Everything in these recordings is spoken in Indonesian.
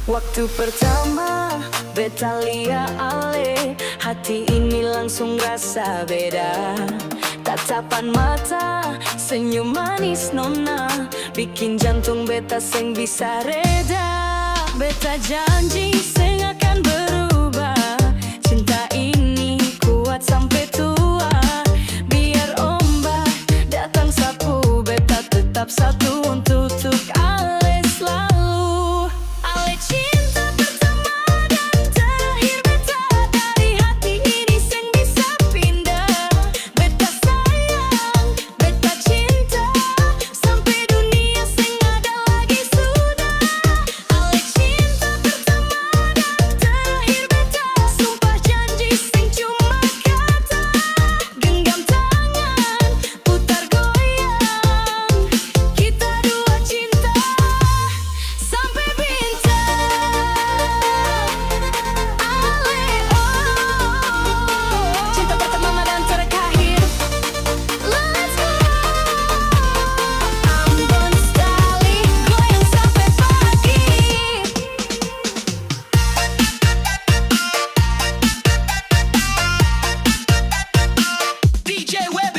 Waktu pertama beta liat Ale, hati ini langsung rasa beda. Tatapan mata, senyum manis nona, bikin jantung beta seng bisa reda. Beta janji seng akan berubah, cinta ini kuat sampai tua. Biar ombak datang sapu, beta tetap satu untuk Ale selalu. Ale cinta pertama dan terakhir beta, dari hati ini seng bisa pindah. Beta sayang, beta cinta, sampai dunia seng ada lagi sudah. Ale cinta pertama dan terakhir beta, sumpah janji seng cuma kata. Genggam tangan, putar goyang, kita dua cinta sampai bintang. Ale, oh, cinta pertama dan terakhir. Let's go. Ambon sekali, goyang sampai pagi. DJ Web,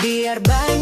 biar baik